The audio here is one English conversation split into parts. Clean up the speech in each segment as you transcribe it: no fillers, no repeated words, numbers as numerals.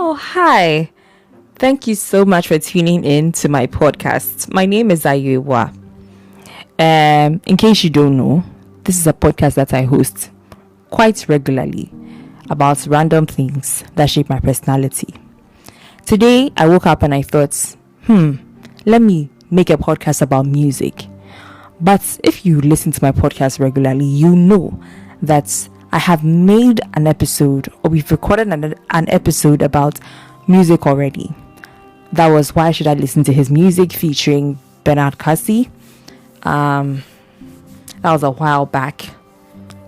Oh, hi. Thank you so much for tuning in to my podcast. My name is Ayirebuah. In case you don't know, this is a podcast that I host quite regularly about random things that shape my personality. Today, I woke up and I thought, let me make a podcast about music. But if you listen to my podcast regularly, you know that I have made an episode, or we've recorded an episode about music already. That was Why Should I Listen to His Music featuring Bernard Cassie. That was a while back.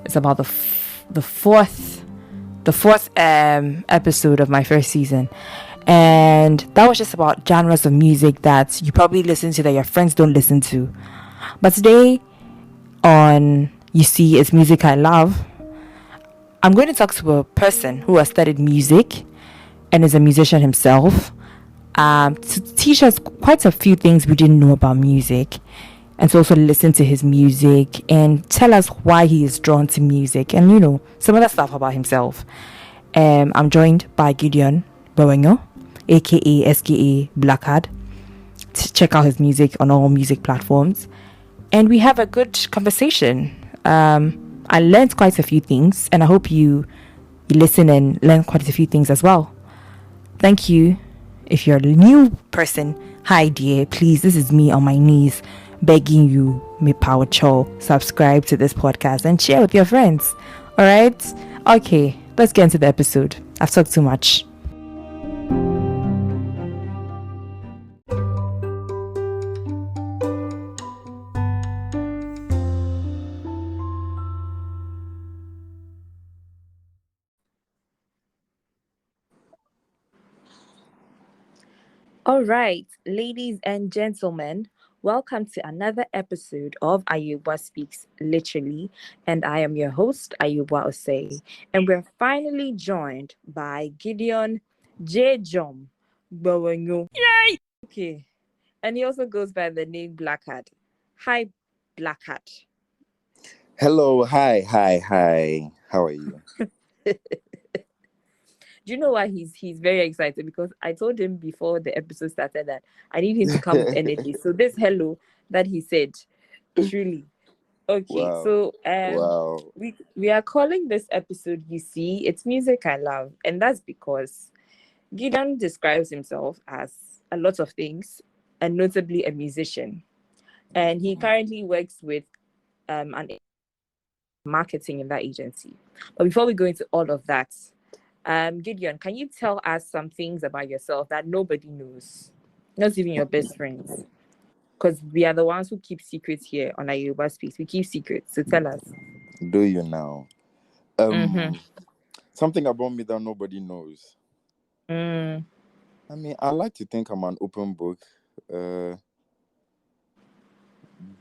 It's about the fourth episode of my first season. And that was just about genres of music that you probably listen to that your friends don't listen to. But today on You See It's Music I Love, I'm going to talk to a person who has studied music and is a musician himself, to teach us quite a few things we didn't know about music, and to also listen to his music and tell us why he is drawn to music and, some other stuff about himself. I'm joined by Gideon Gbewonyo, a.k.a. BlaQad. Check out his music on all music platforms. And we have a good conversation. I learned quite a few things, and I hope you listen and learn quite a few things as well. Thank you. If you're a new person, hi dear, please, this is me on my knees begging you, me power cho, subscribe to this podcast and share with your friends. All right? Okay, let's get into the episode. I've talked too much. All right, ladies and gentlemen, welcome to another episode of Ayirebuah Speaks Literally, and I am your host, Ayirebuah Osei, and we're finally joined by Gideon Dziedorm Gbewonyo. Yay! Okay, and he also goes by the name BlaQad. Hi, BlaQad. Hello, hi. How are you? Do you know why he's very excited? Because I told him before the episode started that I need him to come with energy. So this hello that he said, truly. Okay, Wow, so wow. we are calling this episode You See, It's Music I Love, and that's because Gideon describes himself as a lot of things, and notably a musician. And he currently works with an marketing in that agency. But before we go into all of that, Gideon, can you tell us some things about yourself that nobody knows, not even your best friends? Because we are the ones who keep secrets here on Ayirebuah Speaks. We keep secrets, so tell us. Do you now? Mm-hmm. Something about me that nobody knows. Mm. I mean, I like to think I'm an open book.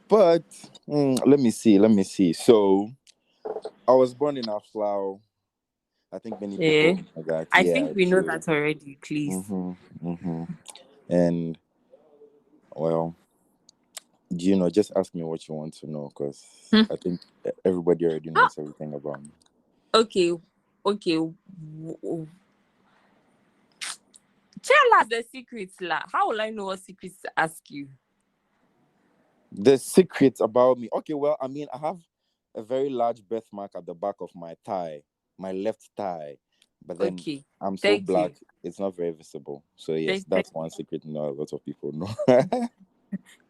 But let me see. So I was born in Aflao. I think many Yeah. people know that. I Yeah, think we know true. that already, please. Mm-hmm. And well, just ask me what you want to know, because Hmm. I think everybody already knows everything about me. Okay, okay. Tell us the secrets, lah. How will I know what secrets to ask you? The secrets about me. Okay, well, I mean, I have a very large birthmark at the back of my thigh, my left thigh. But then Okay, I'm so thank black, you. it's not very visible. So yes, Thank that's one secret not a lot of people know.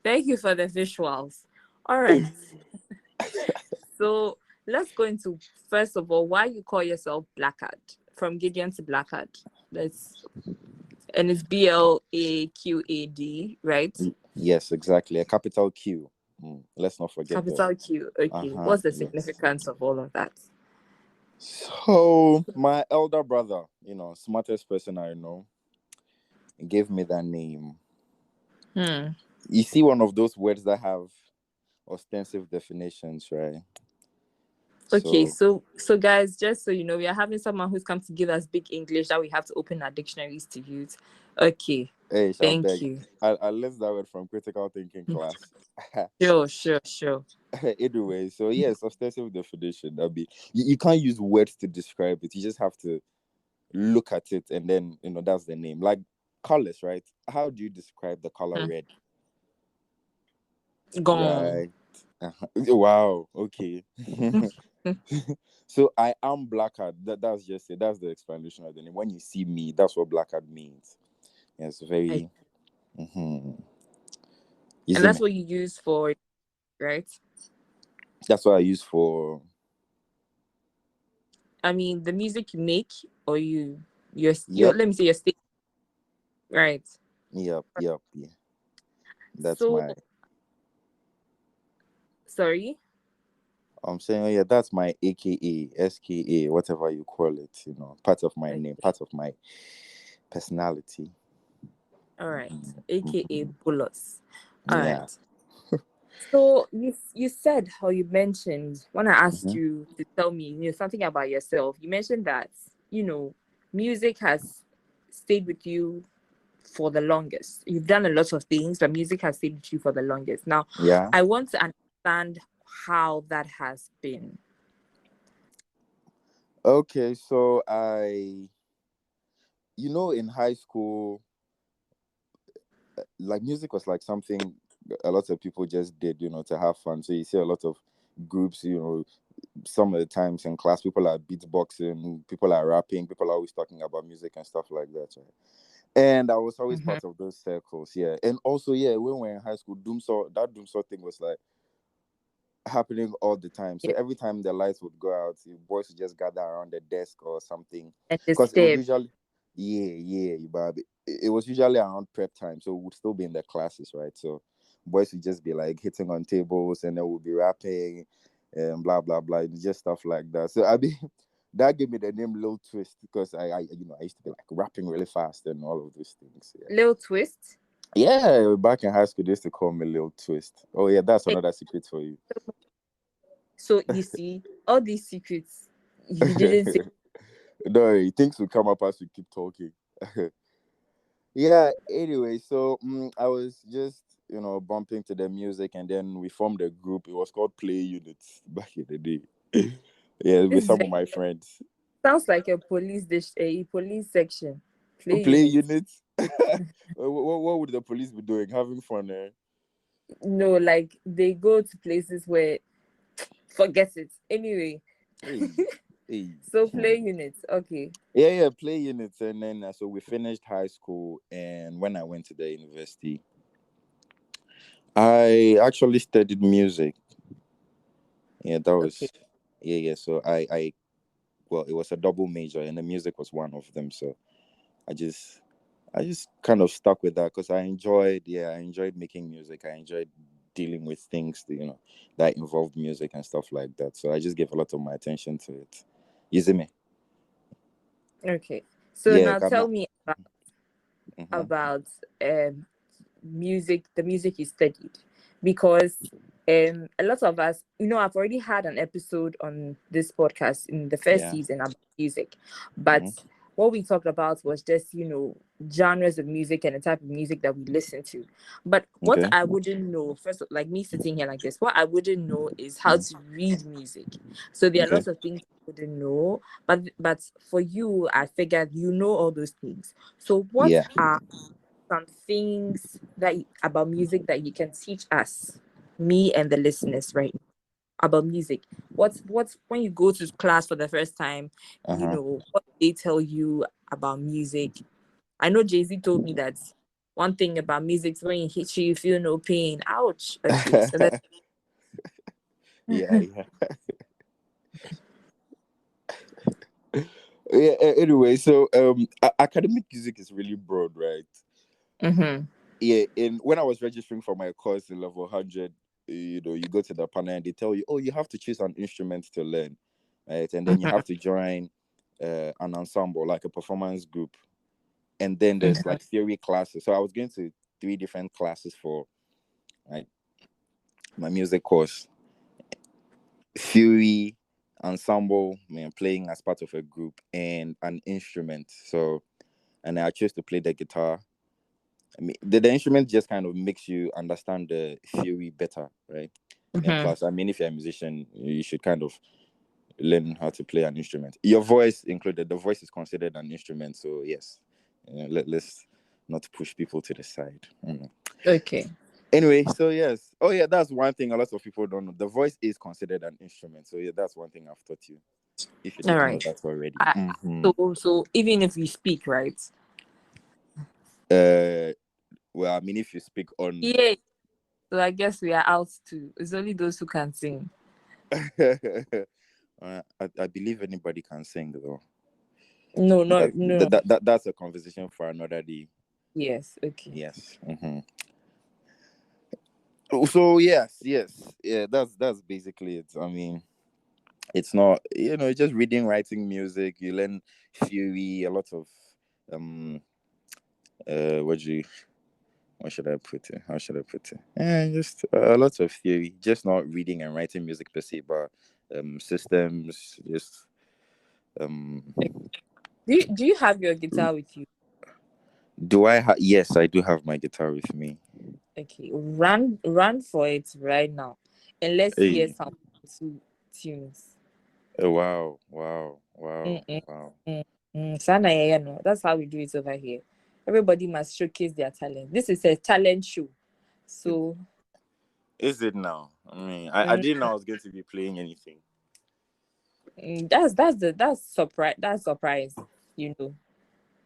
thank you for the visuals. All right. So let's go into first of all why you call yourself BlaQad. From Gideon to BlaQad. Let's and it's BLAQAD, right? Yes, exactly. A capital Q. Let's not forget the Capital Q. Okay. What's the yes. significance of all of that? So my elder brother, smartest person I know, gave me that name. You see one of those words that have ostensive definitions, right? Okay, So so guys, just so you know, we are having someone who's come to give us big English that we have to open our dictionaries to use. Okay, hey, I thank beg. you. I learned that word from critical thinking class. Sure. Anyway, so yes, ostensive definition. I mean, you can't use words to describe it. You just have to, look at it and then that's the name. Like colors, right? How do you describe the color red? Gone. Right. Wow. Okay. So I am BlaQad. That's just it. That's the explanation of the name. When you see me, that's what BlaQad means. It's very. You And see that's me. what you use for, right? That's what I use for. I mean, the music you make, or your Yep. let me say your state, right? Yep. Yep. Yeah. That's So, my. sorry. I'm saying, oh yeah, that's my a.k.a, s.k.a, whatever you call it. Part of my Okay. name, part of my personality. All right. Mhm, AKA mhm. Bullets. All Yeah. right. So you said, how you mentioned when I asked Mhm. you to tell me something about yourself. You mentioned that music has stayed with you for the longest. You've done a lot of things, but music has stayed with you for the longest. Now, Yeah. I want to understand how that has been. Okay. So in high school, like music was like something a lot of people just did, to have fun. So you see a lot of groups, some of the times in class, people are beatboxing, people are rapping, people are always talking about music and stuff like that. Right? And I was always Mm-hmm. part of those circles, yeah. And also, yeah, when we were in high school, Doomsaw thing was like happening all the time. So Yeah. every time the lights would go out, the boys would just gather around the desk or something. And the Because it was step. usually, yeah, but it was usually around prep time. So we would still be in the classes, right? So boys would just be like hitting on tables and then we'll be rapping and blah, blah, blah. And just stuff like that. So that gave me the name Lil Twist because I used to be like rapping really fast and all of those things. Yeah. Little twist. Yeah, back in high school, they used to call me Lil Twist. Oh yeah, that's Eh, another secret for you. So you see, all these secrets you didn't say. No, things will come up as we keep talking. Yeah, anyway, so I was just, bumping to the music and then we formed a group. It was called Play Units back in the day. Yeah, with This is some of my friends. sounds like a police section. Play Play unit. Units? What would the police be doing? Having fun, eh? No, like they go to places where forget it. Anyway, Hey, hey. so play units. Okay. Yeah, Play Units. And then, so we finished high school. And when I went to the university, I actually studied music. Yeah, that Okay. was yeah. So I well, it was a double major, and the music was one of them. So I just I just kind of stuck with that because I enjoyed making music. I enjoyed dealing with things that involved music and stuff like that. So I just gave a lot of my attention to it. You see me? Okay. So Yeah, now tell me mm-hmm. about um music, the music you studied, because a lot of us, I've already had an episode on this podcast in the first Yeah. season about music, but Mm-hmm. what we talked about was just genres of music and the type of music that we listen to. But what Okay. I wouldn't know, first, like me sitting here like this, what I wouldn't know is how to read music. So there are Okay. lots of things I wouldn't know, but for you, I figured all those things. So what Yeah. are some things about music that you can teach us, me and the listeners, right? About music. What's when you go to class for the first time, Uh-huh. what they tell you about music? I know Jay-Z told me that one thing about music is when it hits you, you feel no pain. Ouch. Okay, so that's Yeah, yeah. Yeah, anyway, so academic music is really broad, right? mm-hmm. Yeah, and when I was registering for my course in level 100, you go to the panel and they tell you, oh, you have to choose an instrument to learn, right? And then you Mm-hmm. have to join an ensemble, like a performance group. And then there's Mm-hmm. like theory classes. So I was going to three different classes for like my music course: theory, ensemble, man, playing as part of a group, and an instrument. So, and I chose to play the guitar. I mean, the instrument just kind of makes you understand the theory better, right? And Mm-hmm. plus, I mean, if you're a musician, you should kind of learn how to play an instrument. Your voice included. The voice is considered an instrument. So yes, let's not push people to the side. Okay. Anyway, so yes. Oh yeah, that's one thing a lot of people don't know. The voice is considered an instrument. So yeah, that's one thing I've taught you. If you All didn't know right. that already. So even if you speak, right? Well, I mean, if you speak on. Yeah. So I guess we are out too. It's only those who can sing. I believe anybody can sing though. No, no. That's a conversation for another day. Yes. Okay. Yes. So yes, yeah. That's basically it. I mean, it's not it's just reading, writing, music. You learn theory, a lot of what should I put it? How should I put it? Just a lot of theory. Just not reading and writing music per se, but systems. Just Do you have your guitar with you? Do I have? Yes, I do have my guitar with me. Okay, run for it right now, and let's hear Hey. some two tunes. Oh, wow. Mm-mm, Sana, yeah, no. That's how we do it over here. Everybody must showcase their talent. This is a talent show, so Is it now? I mean, I didn't know I was going to be playing anything. that's surprise. That's surprise. You know.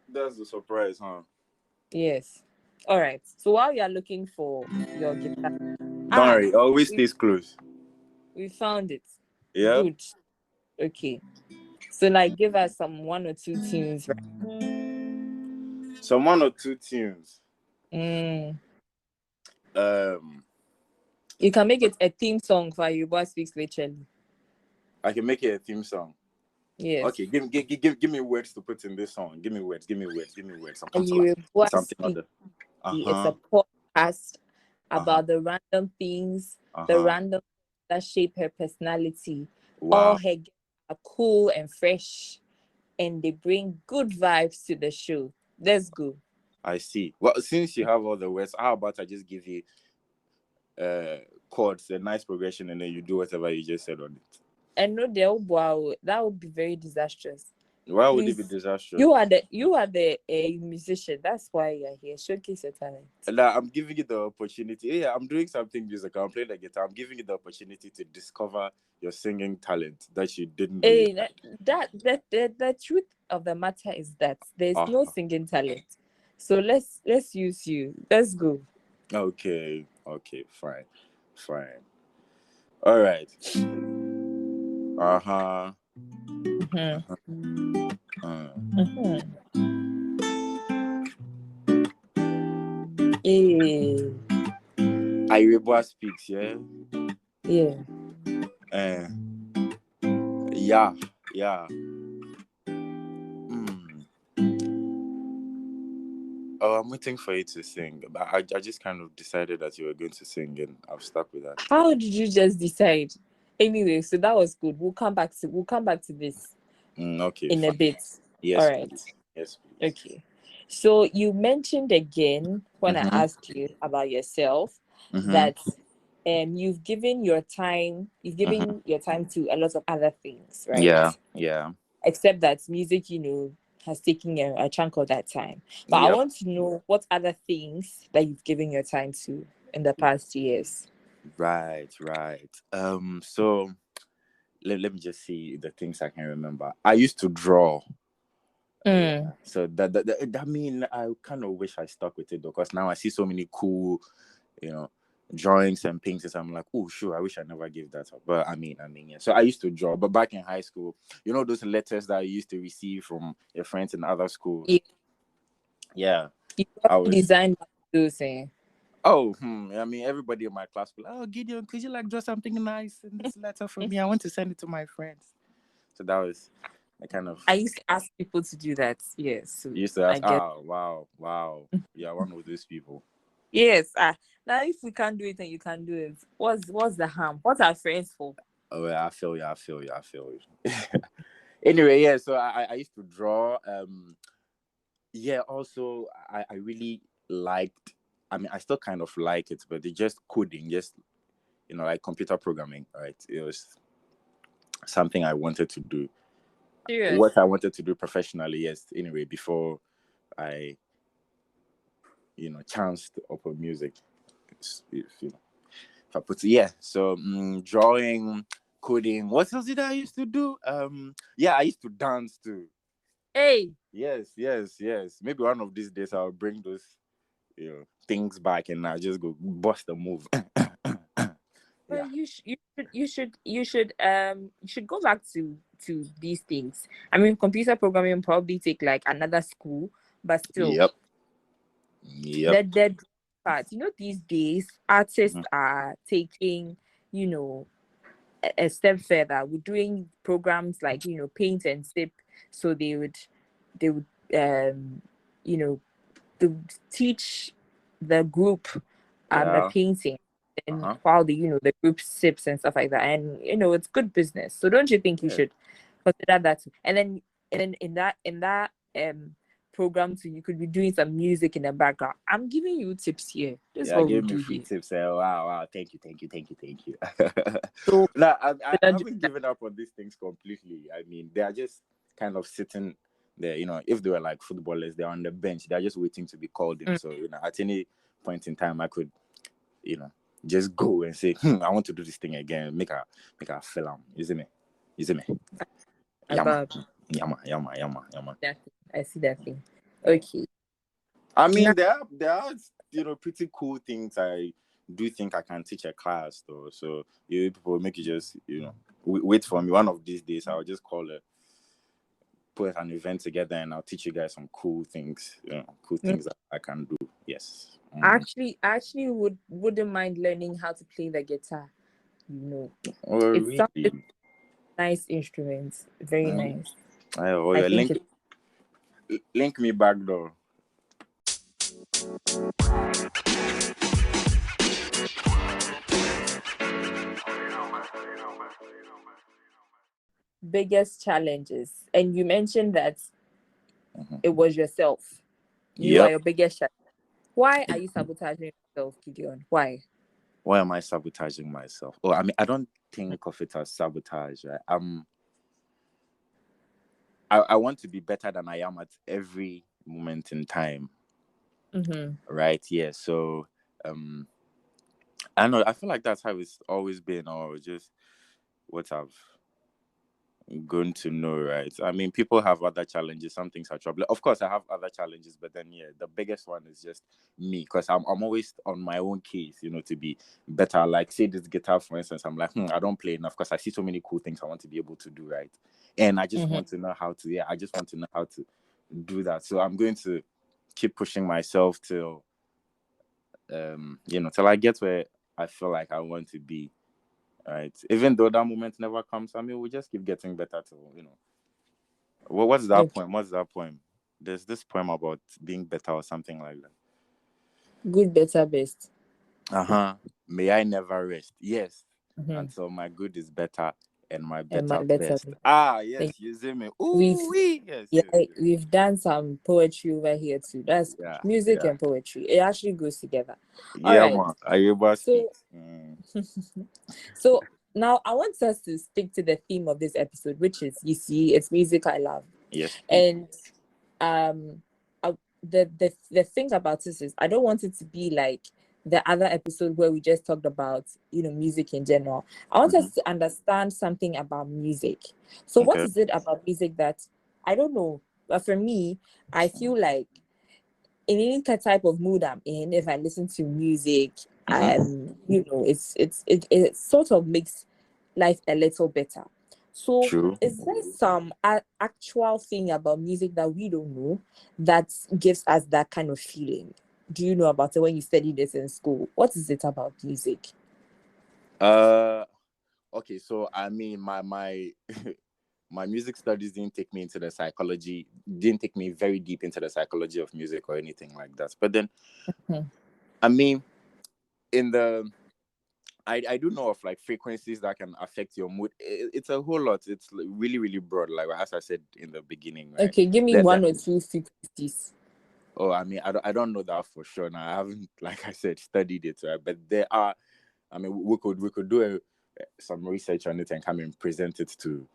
That's the surprise, huh? Yes. All right. So while you are looking for your guitar, Don't worry, always we stays close. we found it. Yeah? Good. Okay. So like, give us some one or two tunes. Right? Some one or two tunes. Mm. Um, You can make it a theme song for Ayirebuah Speaks Literally. I can make it a theme song. Yes. Okay, give me words to put in this song. Give me words. Ayirebuah Something Speaks. other. It's a podcast about the random things, the random that shape her personality. Wow. All her guests are cool and fresh, and they bring good vibes to the show. Let's go. I see. Well, since you have all the words, how about I just give you chords, a nice progression, and then you do whatever you just said on it. And no, that would be very disastrous. Why would Please, it be disastrous? You are the musician. That's why you're here. Showcase your talent. Now, I'm giving you the opportunity. Yeah, I'm doing something musical. I'm playing the guitar. I'm giving you the opportunity to discover your singing talent that you didn't know. Hey, the truth of the matter is that there's no singing talent. So let's use you. Let's go. Okay, fine. All right. Ayirebuah speaks, yeah. Yeah. Yeah. Oh, I'm waiting for you to sing. But I just kind of decided that you were going to sing, and I've stuck with that. How did you just decide? Anyway, so that was good. We'll come back to this. Okay. In fine. A bit. Yes. All right. Please. Yes. Please. Okay. So you mentioned again when I asked you about yourself that you've given your time to a lot of other things, right? Yeah. Except that music, has taken a chunk of that time. But I want to know what other things that you've given your time to in the past years. Right. So let me just see the things I can remember. I used to draw. So that mean I kind of wish I stuck with it though, because now I see so many cool, drawings and paintings. I'm like, oh sure, I wish I never gave that up. But I mean, yeah. So I used to draw, but back in high school, those letters that I used to receive from your friends in other schools. Yeah. You designed those. Oh, I mean, everybody in my class was like, oh, Gideon, could you draw something nice in this letter for me? I want to send it to my friends. So that was I used to ask people to do that. Yes. So you used to ask, wow. Yeah, one of those people. Yes. Now if we can't do it and you can do it, what's the harm? What are friends for? Oh, yeah, I feel you. Anyway, yeah, so I used to draw. Yeah, also I really liked, I mean, I still kind of like it, but it's just coding, just like computer programming, right? something I wanted to do. Serious? What I wanted to do professionally, yes. Anyway, before I, chanced upon music. If I put it, yeah. So drawing, coding. What else did I used to do? Yeah, I used to dance too. Hey. Yes. Maybe one of these days I'll bring those, things back and I'll just go bust a move. Well, Yeah. you should go back to these things. I mean, computer programming probably take like another school, but still, Yep. the part. These days artists Mhm. are taking, you know, a step further. We're doing programs like Paint and Sip, so they would you know they would teach the group a Yeah. painting, and Uh-huh. while the group sips and stuff like that, and it's good business. So don't you think you Yeah. should consider that too? And then in that program too, you could be doing some music in the background. I'm giving you tips here. This is Yeah, what we gave me do free here. tips. Wow. Thank you. So No, I consider haven't given up on these things completely. I mean, they are just kind of sitting there. If they were like footballers, they're on the bench. They're just waiting to be called in. So, at any point in time, I could, you know, just go and say, I want to do this thing again. Make a film. Isn't it? Yama. about Yama. that thing. I see that thing. Yeah. Okay. I Now, mean, there are pretty cool things I do think I can teach a class though. So you people make you just wait for me. One of these days, I'll just put an event together, and I'll teach you guys some cool things. Cool things that I can do. Yes. actually wouldn't mind learning how to play the guitar. Oh It's really? a nice instrument. Very nice. Oh I yeah. think it's Link me back though. biggest challenges. And you mentioned that it was yourself. You are Yep. your biggest challenge. Why are you sabotaging yourself, Gideon? Why? Why am I sabotaging myself? Oh, I mean, I don't think of it as sabotage. Right? I want to be better than I am at every moment in time. Right? Yeah. So, I don't know. I feel like that's how it's always been, or just what I've grown to know. Right? I mean, people have other challenges. Some things are trouble. Of course, I have other challenges, but then yeah, the biggest one is just me, because I'm always on my own case. To be better. Like say this guitar, for instance, I'm like, I don't play enough because I see so many cool things I want to be able to do. Right? And I just want to know how to. Yeah, I just want to know how to do that. So I'm going to keep pushing myself till till I get where I feel like I want to be. Right. Even though that moment never comes, I mean, we just keep getting better till. What's that Okay. poem? What's that poem? There's this poem about being better or something like that. Good, better, best. May I never rest. Yes. Mm-hmm. Until my good is better and my And my better better. best. Ah, Thank yes, you see me. We've Ooh, wee. Yes, yeah, yes, yes. we've done some poetry over here too. That's good. Yeah, Music yeah. and poetry. It actually goes together. All Yeah, right. man. Ayirebuah So speaks. so now I want us to stick to the theme of this episode, which is it's music I love. Yes, please. And um the thing about this is I don't want it to be like the other episode where we just talked about music in general. I want us to understand something about music. So what Okay. is it about music that I don't know, but for me I feel like in any type of mood I'm in, if I listen to music, it sort of makes life a little better. So, True. is there some actual thing about music that we don't know that gives us that kind of feeling? Do you know about it when you studied this in school? What is it about music? Okay, so I mean my my music studies didn't take me very deep into the psychology of music or anything like that. But then I mean in the I do know of like frequencies that can affect your mood. It's a whole lot. It's like really, really broad, like as I said in the beginning, right? Okay, give me That one or two frequencies. oh, I mean, I don't know that for sure. Now I haven't, like I said, studied it, right? But there are. I mean, we could do some research on it and come and present it to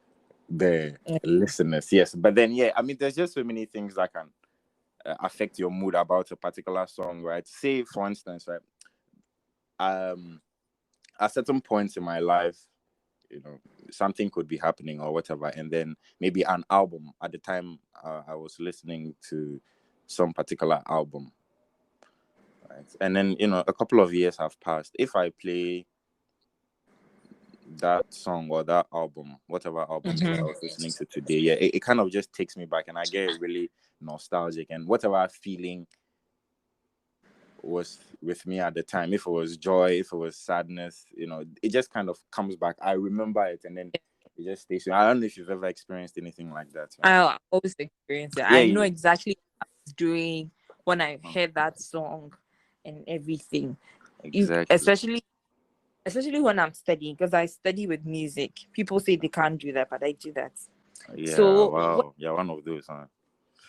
the listeners. Yes, but then there's just so many things that can affect your mood about a particular song, right? Say, for instance, right, at certain points in my life, something could be happening or whatever, and then maybe an album at the time I was listening to some particular album, right? And then a couple of years have passed. If I play that song or that album, whatever album I was listening to today, it kind of just takes me back, and I get really nostalgic, and whatever feeling was with me at the time, if it was joy, if it was sadness, it just kind of comes back. I remember it, and then it just stays. I don't know if you've ever experienced anything like that. Right? I always experience it. I know exactly what I was doing when I heard that song and everything. Exactly. Especially when I'm studying, because I study with music. People say they can't do that, but I do that. Yeah, so wow. You're one of those, huh?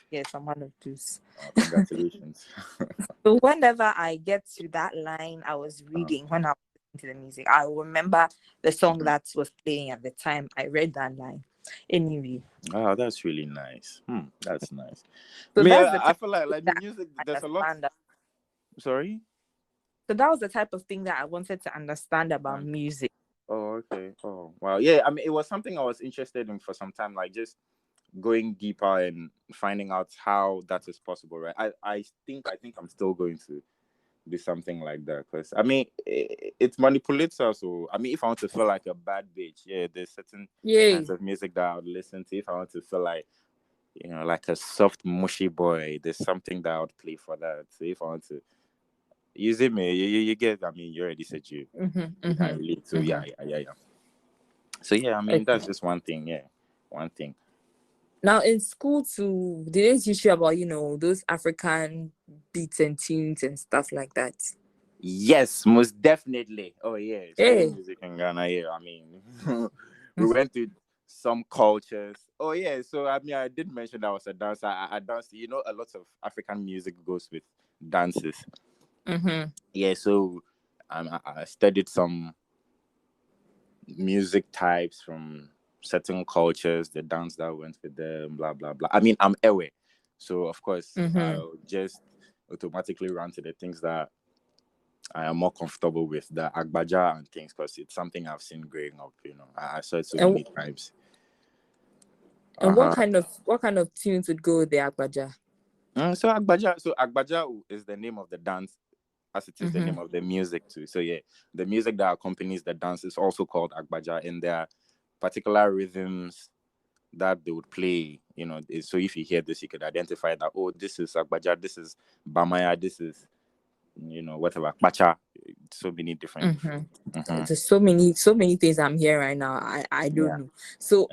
Yes, I'm one of those. Congratulations. So whenever I get to that line I was reading when I was listening to the music, I will remember the song that was playing at the time I read that line. Anyway. Oh, that's really nice. That's nice. So I feel like the music, there's a lot. Sorry? So that was the type of thing that I wanted to understand about music. Oh, okay. Oh, wow. Yeah, it was something I was interested in for some time, like just going deeper and finding out how that is possible, right? I think I'm still going to do something like that, because it manipulates us. So if I want to feel like a bad bitch, there's certain kinds of music that I would listen to. If I want to feel like like a soft mushy boy, there's something that I would play for that. So if I want to use it, me, you get. You already said you can relate. So yeah. So that's just one thing. Yeah, one thing. Now in school too, did they teach you about those African beats and tunes and stuff like that? Yes, most definitely. Oh yeah, studying music in Ghana. Yeah, we went to some cultures. Oh yeah, so I did mention that I was a dancer. I danced. A lot of African music goes with dances. Yeah, so I studied some music types from certain cultures, the dance that went with them, blah blah blah. I'm aware, so of course I'll just automatically run to the things that I am more comfortable with, the Agbaja and things, because it's something I've seen growing up. I saw it so many times. And what kind of tunes would go with the Agbaja? So Agbaja is the name of the dance, as it is the name of the music too. So yeah, the music that accompanies the dance is also called Agbaja, and there are particular rhythms that they would play. So if you hear this, you could identify that, oh, this is Agbaja, this is Bamaya, this is whatever, Pacha. So many different. There's so many things I'm hearing right now. I don't know. So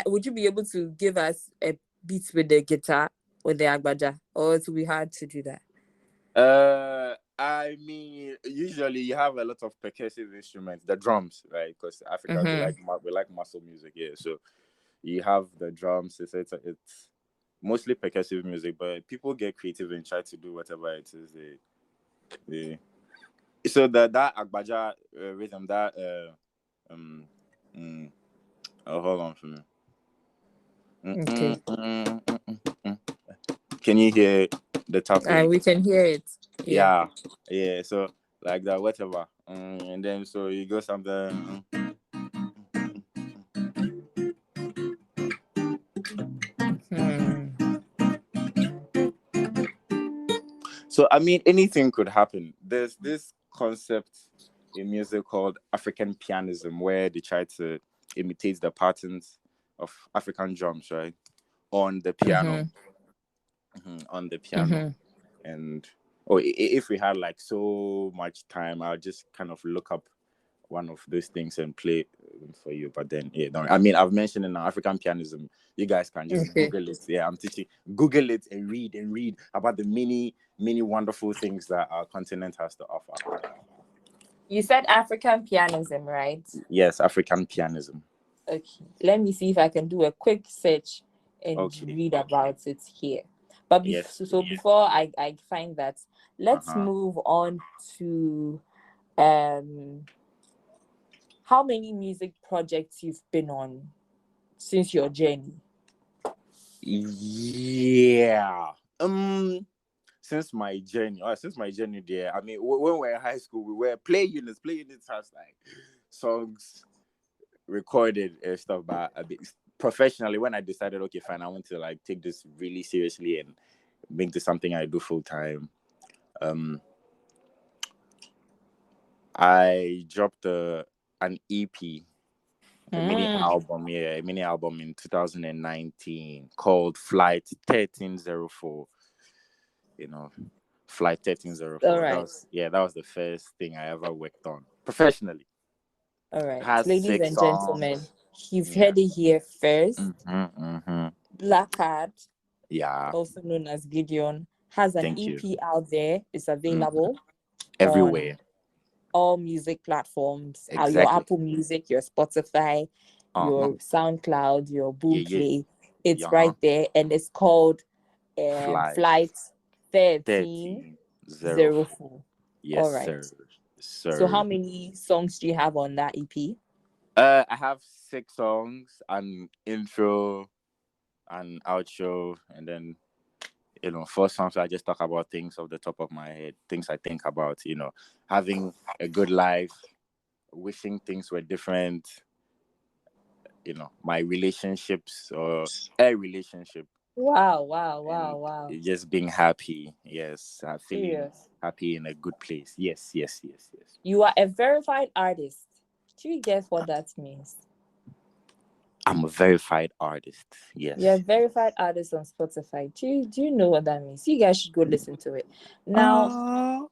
would you be able to give us a beat with the guitar with the Agbaja, or it will be hard to do that? Usually you have a lot of percussive instruments, the drums, right? Because Africans we like muscle music, yeah. So you have the drums. It's mostly percussive music, but people get creative and try to do whatever it is they. So that Agbaja rhythm, that hold on for me. Okay. Can you hear the tapping? We can hear it. Yeah. So like that, whatever. And then so you go something. So anything could happen. There's this concept in music called African pianism, where they try to imitate the patterns of African drums, right, on the piano. On the piano. And if we had like so much time, I'll just kind of look up one of those things and play for you. But then I've mentioned in African pianism, you guys can just Google it. Yeah, I'm teaching. Google it and read about the many wonderful things that our continent has to offer. You said African pianism, right? Yes, African pianism. Okay, let me see if I can do a quick search and read about it here. But before I find that, let's move on to how many music projects you've been on since your journey? Yeah. Since my journey, there. I mean, when we were in high school, we were play units. Play units has like songs recorded and stuff, but a bit professionally, when I decided, okay, fine, I want to like take this really seriously and make this something I do full time. I dropped an EP, a mini album in 2019 called Flight 1304. You know, Flight All 1304. right. That was the first thing I ever worked on professionally. All It right. has Ladies six and gentlemen, songs. you've Yeah. heard it here first. Mm-hmm. BlaQad, Yeah. also known as Gideon, has an Thank you. EP out there. It's Mhm. available on Everywhere. all music platforms. Your Exactly. Apple Music, your Spotify, Uh-huh. your SoundCloud, your Yeah. Boomplay. It's Uh-huh. right there, and it's called Flight Flight 1304. 1304. Yes, All sir. right. So how Sir. many songs do you have on that EP? I have 6 songs, an intro, an outro, and then 4 songs I just talk about things off the top of my head, things I think about, having a good life, wishing things were different, my relationships or a relationship, and Wow. just being happy. Yes, feeling Serious. happy in a good place. Yes. You are a verified artist. Do you guess what that means? I'm a verified artist. You're a Yes. verified artist on Spotify. Do you know what that means? You guys should go listen to it. Now,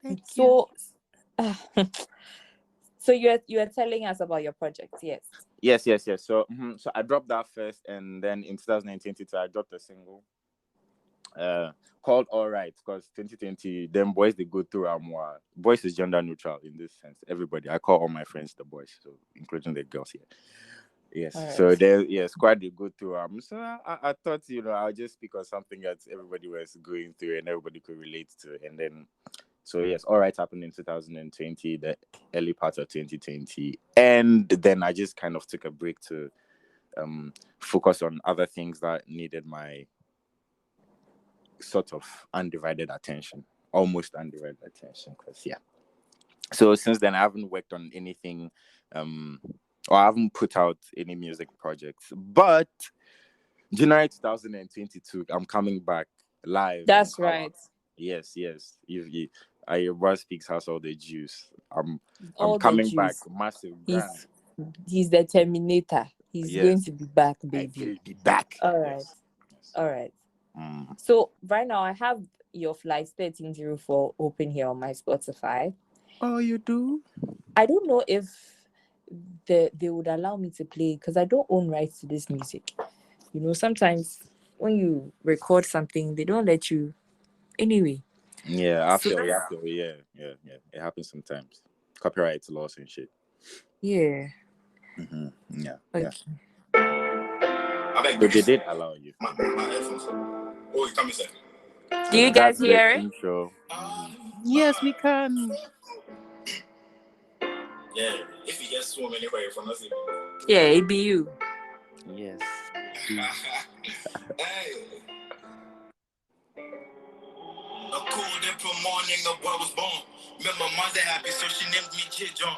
Thank you. so so you're telling us about your project, yes. Yes. So I dropped that first, and then in 2022 I dropped a single called All Right, because 2020 them boys they go through boys is gender neutral in this sense. Everybody, I call all my friends the boys, so including the girls here. Yes, All so right. squad they go through so I thought I'll just speak on something that everybody was going through and everybody could relate to, and then so yes, All Right happened in 2020, the early part of 2020, and then I just kind of took a break to focus on other things that needed my sort of undivided attention, almost undivided attention, because so since then I haven't worked on anything, or I haven't put out any music projects, but January 2022 I'm coming back live in That's color. right. Yes, you Ayirebuah speaks has all the juice. I'm All the coming back, juice. massive grand. He's the Terminator. He's going Yes, to be back, I baby. will be back. All right. Yes. All right. Mm. So right now I have your Flight 1304 open here on my Spotify. Oh, you do? I don't know if they would allow me to play because I don't own rights to this music. Sometimes when you record something, they don't let you. Anyway, Yeah, so after yeah. It happens sometimes. Copyright laws and shit. yeah, Mm-hmm. Yeah. okay. But they did allow you. Oh, you come inside. Do So you that's guys the hear it? intro. Yes, we can. Yeah, if you get swum anywhere from us. Yeah, it be you. Yes. Hey. A cool April morning, a boy was born. Made my mother happy, so she named me Gideon.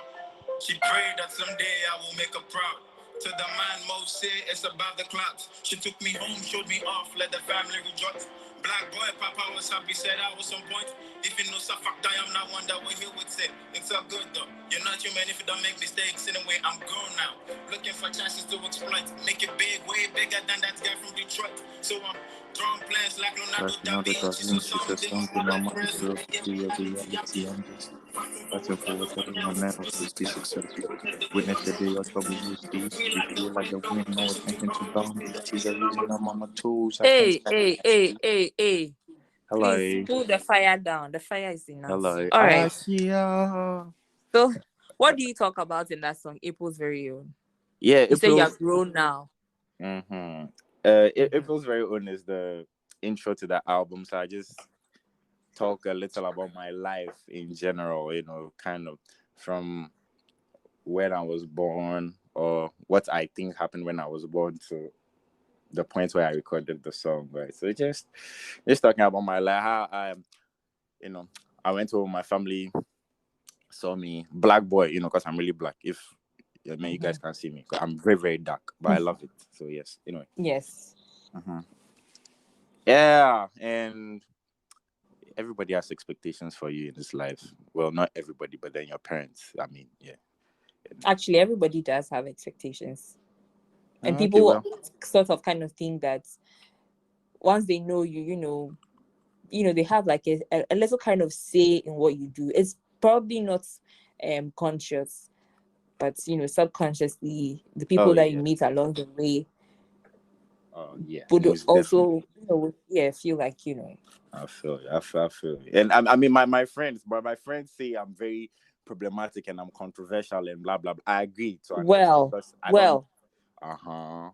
She prayed that someday I will make her proud. To the man most say it's about the clout. She took me home, showed me off, let the family rejoice. Black boy, Papa was happy, said I was on point. If you know so fucked, I am not one that way he would say. It's all good though. You're not human if you don't make mistakes. Anyway, I'm grown now. Looking for chances to exploit. Make it big, way bigger than that guy from Detroit. So I'm drawing plans like Leonardo da Vinci. So someday my friends will be able to reality. I'm just fighting for whatever my man wants to be successful. Witness the day your trouble will cease. We feel like the wind, no attention to boundaries. She's the reason I'm on my toes. I can't stand it. Hey. Please Hello. pull the fire down. The fire is enough. Hello. All right. Asia. So, what do you talk about in that song, April's Very Own? Yeah, You say you're April's. grown now. Mm-hmm. April's Very Own is the intro to the album. So I just talk a little about my life in general, kind of from when I was born or what I think happened when I was born to the point where I recorded the song, right? So just talking about my life, how you know, I went home, my family saw me, black boy, because I'm really black. If I mean, you guys can't see me, 'cause I'm very, very dark, but I love it. So yes, anyway. Yes. hmm Yeah, and everybody has expectations for you in this life. Well, not everybody, but then your parents. I mean, yeah. Actually, everybody does have expectations. And Okay, people well, sort of kind of think that once they know you, they have like a little kind of say in what you do. It's probably not conscious, but subconsciously, the oh people that you yeah, meet along the way oh yeah, would most also, definitely. feel like I feel you. I feel you. And I mean, my friends say I'm very problematic and I'm controversial and blah blah blah. I agree to an extent well, because I don't. well,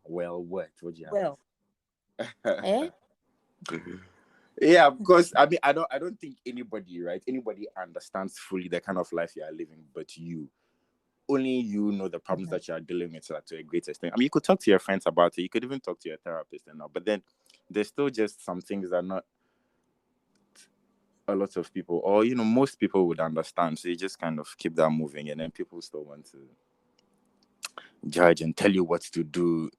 Well, what? What do you well, have? eh? Yeah, because I mean, I don't think anybody, right? Anybody understands fully the kind of life you are living, but you. Only you know the problems Mhm. that you are dealing with to a great extent. I mean, you could talk to your friends about it. You could even talk to your therapist and all. But then there's still just some things that not a lot of people, or most people would understand. So you just kind of keep that moving, and then people still want to judge and tell you what to do.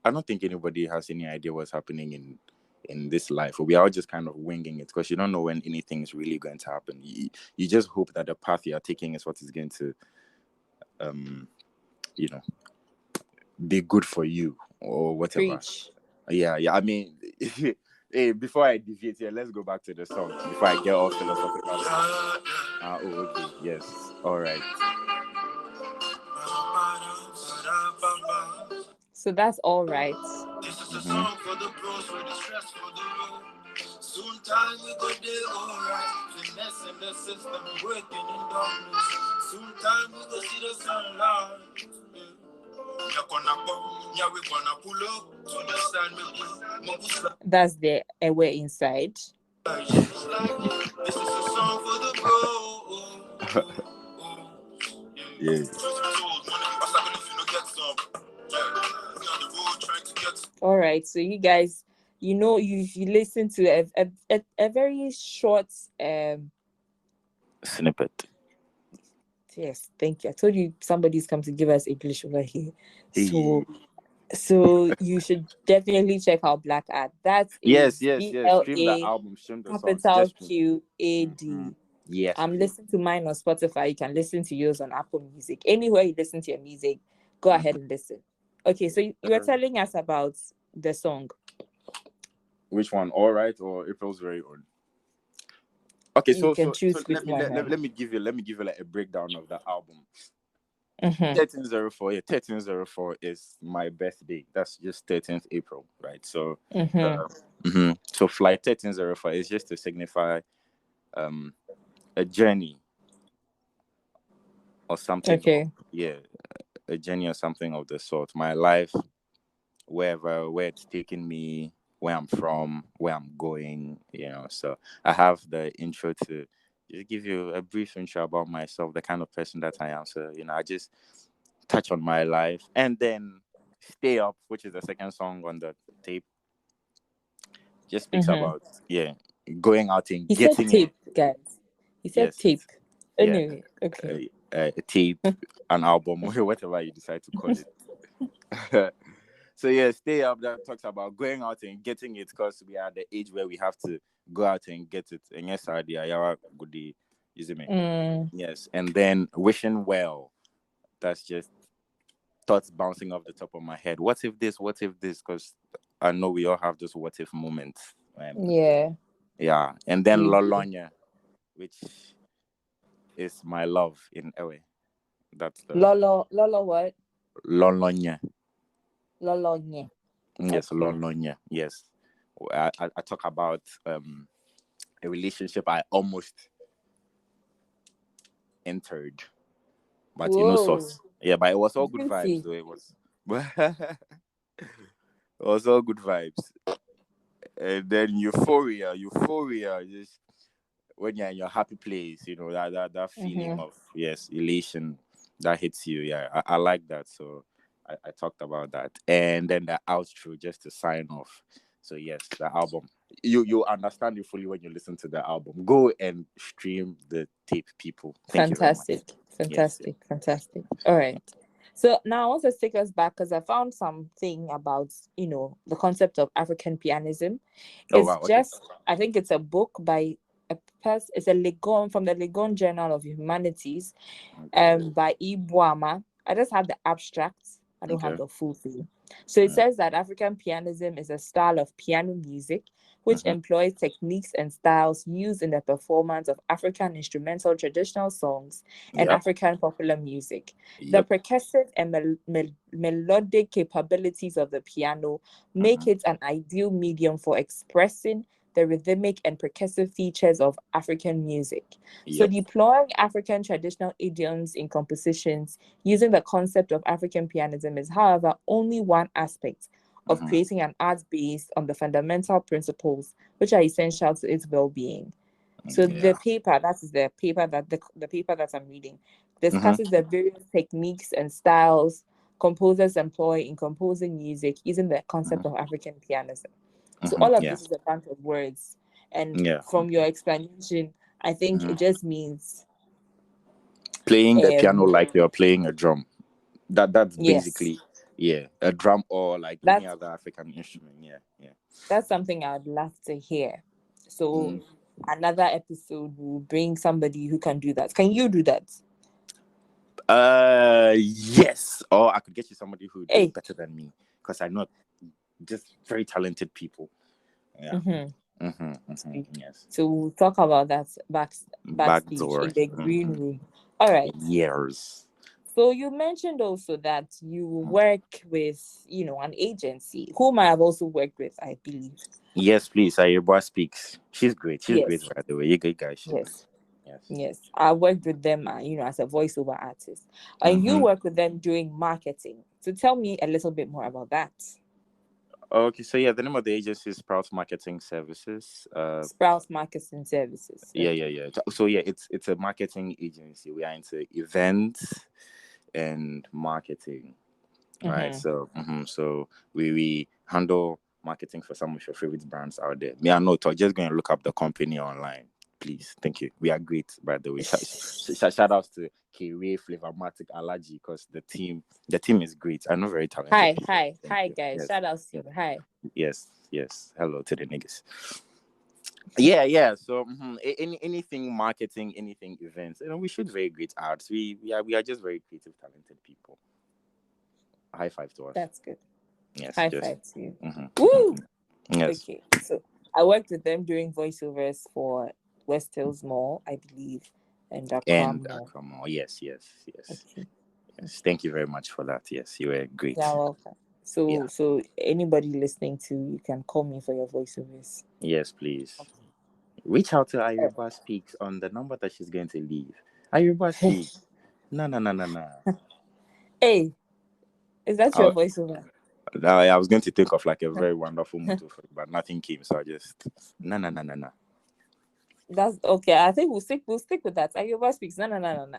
I don't think anybody has any idea what's happening in this life. We are all just kind of winging it because you don't know when anything is really going to happen. You just hope that the path you are taking is what is going to um you know be good for you or whatever. Preach. Yeah. I mean, hey, before I deviate here, let's go back to the song before I get all philosophical. Okay. Yes. All right. So that's all right. This is a Mm-hmm. song for the bros with the stress for the road. Soon time we go there alright. Finesse in the system, working in darkness. Soon time we go see the sunlight. Yeah, we gonna pull up to the stand. That's the airway inside. This is a song for the bros. Yeah. All right. So you guys, you listen to a very short Snippet. yes, thank you. I told you somebody's come to give us English over here. Hey. So you should definitely check out BlaQad. That Yes, is yes, yes. Stream the BLA album, stream the songs. capital Just stream. QAD. Yes, I'm please. listening to mine on Spotify. You can listen to yours on Apple Music. Anywhere you listen to your music, go ahead and listen. Okay, so you were telling us about the song. Which one? All right, or April's very own. Okay, You so can so so choose which let me one, let, let, right? let me give you like a breakdown of the album. Mm-hmm. 1304, yeah, 1304 is my birthday. That's just 13th April, right? So Mm-hmm. uh, so flight 1304 is just to signify um a journey or something. Okay. Yeah, a journey or something of the sort. My life, where it's taken me, where I'm from, where I'm going. So I have the intro to just give you a brief intro about myself, the kind of person that I am. So I just touch on my life, and then Stay Up, which is the second song on the tape, just speaks Mm-hmm. about going out and He said getting it. tape, guys. He said Yes, tape. yeah, Anyway, okay. a tape, an album, whatever you decide to call it. So yeah, Stay Up, that talks about going out and getting it because we are at the age where we have to go out and get it. And yes, idea, yeah, good day, is it me? Mm, Yes, and then Wishing Well. That's just thoughts bouncing off the top of my head. What if this? What if this? Because I know we all have those what if moments. yeah. Yeah, and then We do. Lolonya, which is my love in a way. That's the Lolo what? Lolonya. Lolo nye. Yes, Okay. Lolonya. Yes, I talk about a relationship I almost entered, but Whoa. sauce. Yeah, but it was all good vibes Juicy. though. It was, it was all good vibes. And then euphoria, just when you're in your happy place, that feeling Mm-hmm. of yes, elation. That hits you. Yeah, I like that. So I talked about that. And then the outro just to sign off. So yes, the album. You understand it fully when you listen to the album. Go and stream the tape, people. Thank you very much. Fantastic. Yes. Fantastic. Fantastic. All right. So now I want to take us back because I found something about, the concept of African pianism. Oh It's wow. Okay. I think it's a book by it's a Legon from the Legon Journal of Humanities, by Ibuama. I just have the abstract. I don't have Okay. the full thing. So it says that African pianism is a style of piano music which employs techniques and styles used in the performance of African instrumental traditional songs and Yep. African popular music. The Yep. percussive and melodic capabilities of the piano make it an ideal medium for expressing the rhythmic and percussive features of African music. So Yep. deploying African traditional idioms in compositions using the concept of African pianism is, however, only one aspect of creating an art based on the fundamental principles which are essential to its well-being. So the paper, that is the paper that the paper that I'm reading, discusses the various techniques and styles composers employ in composing music using the concept of African pianism. So all of this is a bunch of words. And from your explanation, I think it just means playing the piano like you're playing a drum. That's yes. basically a drum or like any other African instrument. Yeah. That's something I'd love to hear. So another episode will bring somebody who can do that. Can you do that? Yes. Or I could get you somebody who does better than me because I know just very talented people. Yeah. Yes. So we'll talk about that backstage Backdoor. in the green room. All right. Years. So you mentioned also that you work with, an agency whom I have also worked with, I believe. Yes, please. Ayirebuah speaks. She's great. She's great, by the way. You good guys. Yes. I worked with them, as a voiceover artist. And you work with them doing marketing. So tell me a little bit more about that. Okay, so the name of the agency is Sprout Marketing Services. Sprout Marketing Services. Okay. Yeah. So it's a marketing agency. We are into events and marketing, right? So so we handle marketing for some of your favorite brands out there. Me, I'm not just going to look up the company online. Please, thank you. We are great, by the way. Shout outs to K-Ray, Flavormatic, Allergy, because the team is great. I know very talented. Hi, guys. Yes. Shout outs to you. Hi. Yes. Hello to the niggas. Yeah. So anything marketing, anything events. We shoot very great arts. We are just very creative, talented people. High five to us. That's good. Yes. High five to you. Woo! Yes. Okay. So I worked with them doing voiceovers for West Hills Mall, I believe, and Accra Mall. Yes. Okay. Yes. Thank you very much for that. Yes, you were great. You're welcome. So anybody listening to, you can call me for your voiceovers. Yes, please. Okay. Reach out to Ayirebuah Speaks on the number that she's going to leave. Ayirebuah Speaks. No. Hey, is that your voiceover? I was going to think of like a very wonderful motto for it, but nothing came, so I just no. That's okay. I think we'll stick with that. Ayirebuah Speaks. No.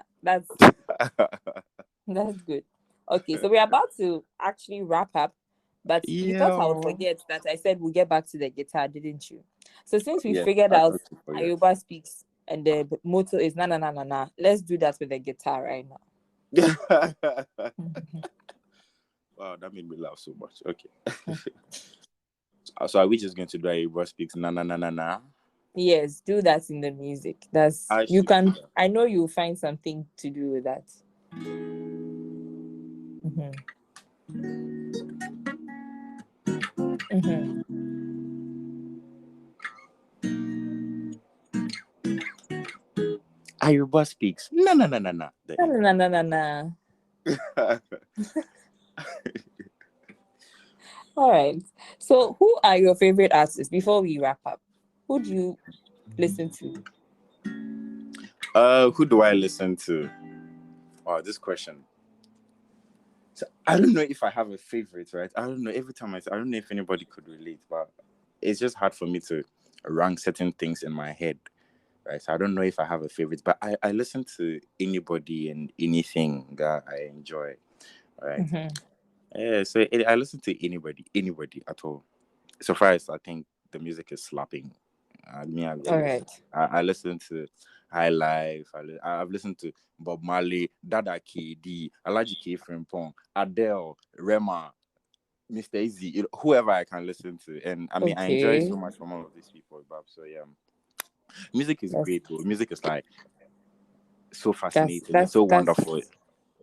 That's good. Okay, so we're about to actually wrap up, but you thought I would forget that I said we'll get back to the guitar, didn't you? So since we figured out Ayirebuah Speaks and the motto is na, let's do that with the guitar right now. Wow, that made me laugh so much. Okay. So are we just going to do Ayirebuah Speaks na? Yes, do that in the music. I know you'll find something to do with that. Ayirebuah Speaks na. Na. All right. So who are your favorite artists before we wrap up? Who do you listen to? Who do I listen to? Oh, this question. So I don't know if I have a favorite, right? I don't know. Every time I don't know if anybody could relate, but it's just hard for me to rank certain things in my head, right? So I don't know if I have a favorite, but I listen to anybody and anything that I enjoy, right? Yeah, so I listen to anybody at all. So far as I think the music is slapping. All right. I listen to High Life. I've listened to Bob Marley, Dada KD, Alaji K. Frimpong, Adele, Rema, Mr. Easy, whoever I can listen to. And I mean, I enjoy so much from all of these people, Bob. So yeah, music is great. Though. Music is like so fascinating and so wonderful.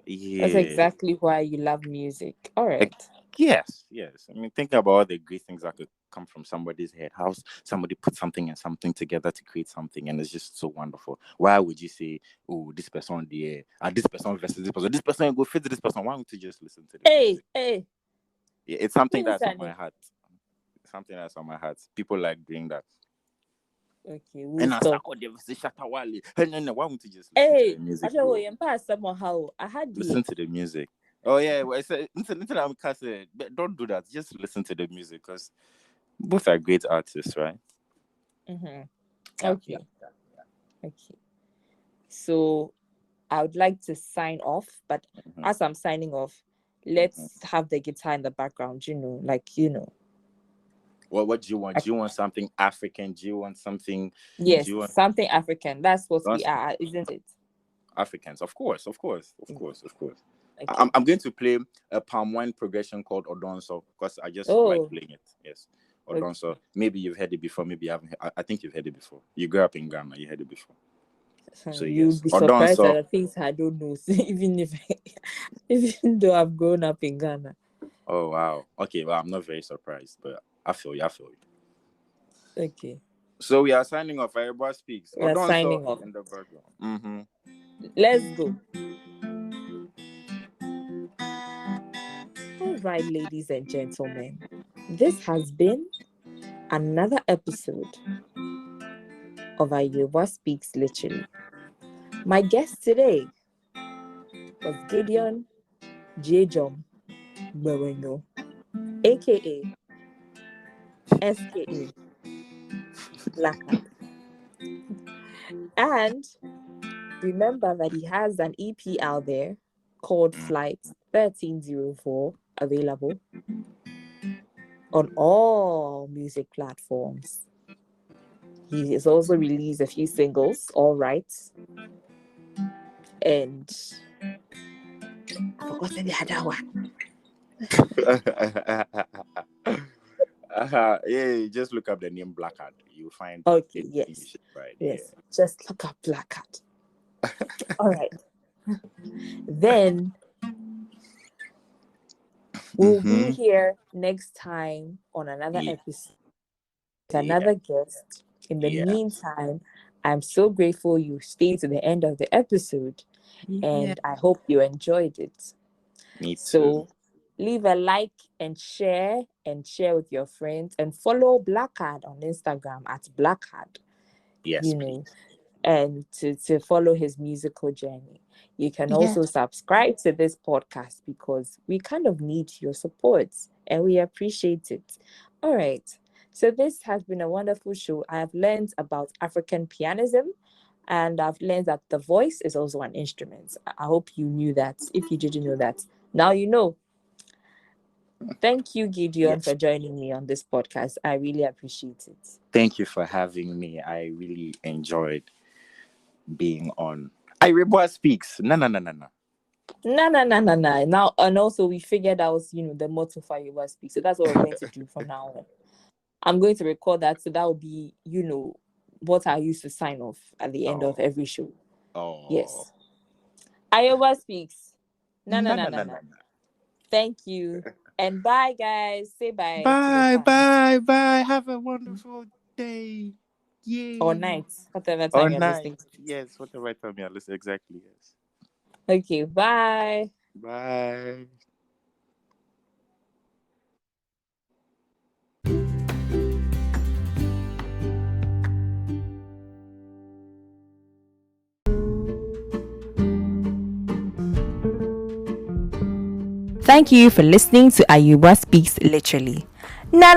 Yeah. That's exactly why you love music. All right. Yes. I mean, think about all the great things that could come from somebody's head. How somebody put something and something together to create something, and it's just so wonderful. Why would you say, "Oh, this person there, this person versus this person go fit this person"? Why don't you just listen to the music? Hey. Yeah, it's something that's on my heart. Something that's on my heart. People like doing that. Okay, and stop. Why won't you just listen to the music? I had listen to the music. Oh yeah, well, don't do that. Just listen to the music because both are great artists, right? Okay. Okay. So I would like to sign off, but as I'm signing off, let's have the guitar in the background. Well, what do you want? Do you want something African? Do you want something? Yes, something African. That's what we are, isn't it? Africans, of course. Okay. I'm going to play a palm wine progression called Odonso because I just like playing it. Yes, Odonso. Okay. Maybe you've heard it before. Maybe you haven't. I think you've heard it before. You grew up in Ghana. You heard it before. So you'd be surprised at the things I don't know, even though I've grown up in Ghana. Oh wow. Okay. Well, I'm not very surprised, but I feel you. Okay. So we are signing off. Ayirebuah speaks. We are signing off in the background. Let's go. All right, ladies and gentlemen, this has been another episode of Ayirebuah Speaks Literally. My guest today was Gideon Dziedorm Gbewonyo, a.k.a. S.K.A. BlaQad. And remember that he has an EP out there called Flight 1304, available on all music platforms. He has also released a few singles, all right. And I forgot the other one. Yeah, just look up the name BlaQad. You'll find yes. Right. Yes. Yeah. Just look up BlaQad. All right. Then we'll be here next time on another episode with another guest. In the meantime, I'm so grateful you stayed to the end of the episode, and I hope you enjoyed it. Me too. So leave a like and share with your friends, and follow BlaQad on Instagram at BlaQad. Yes, and to follow his musical journey. You can also subscribe to this podcast because we kind of need your support and we appreciate it. All right. So this has been a wonderful show. I have learned about African pianism, and I've learned that the voice is also an instrument. I hope you knew that. If you didn't know that, now you know. Thank you, Gideon, for joining me on this podcast. I really appreciate it. Thank you for having me. I really enjoyed being on Ayirebuah Speaks. No. Now, and also we figured out, the motto for Ayirebuah Speaks. So that's what we're going to do from now on. I'm going to record that, so that will be, what I used to sign off at the end of every show. Oh. Yes. Ayirebuah Speaks. No. Thank you. And bye, guys. Say bye. Bye. Have a wonderful day. Yay. Or night. Whatever time you're listening. Yes, whatever time you're listening. Exactly, yes. Okay, bye. Bye. Thank you for listening to Ayirebuah Speaks Literally. Na.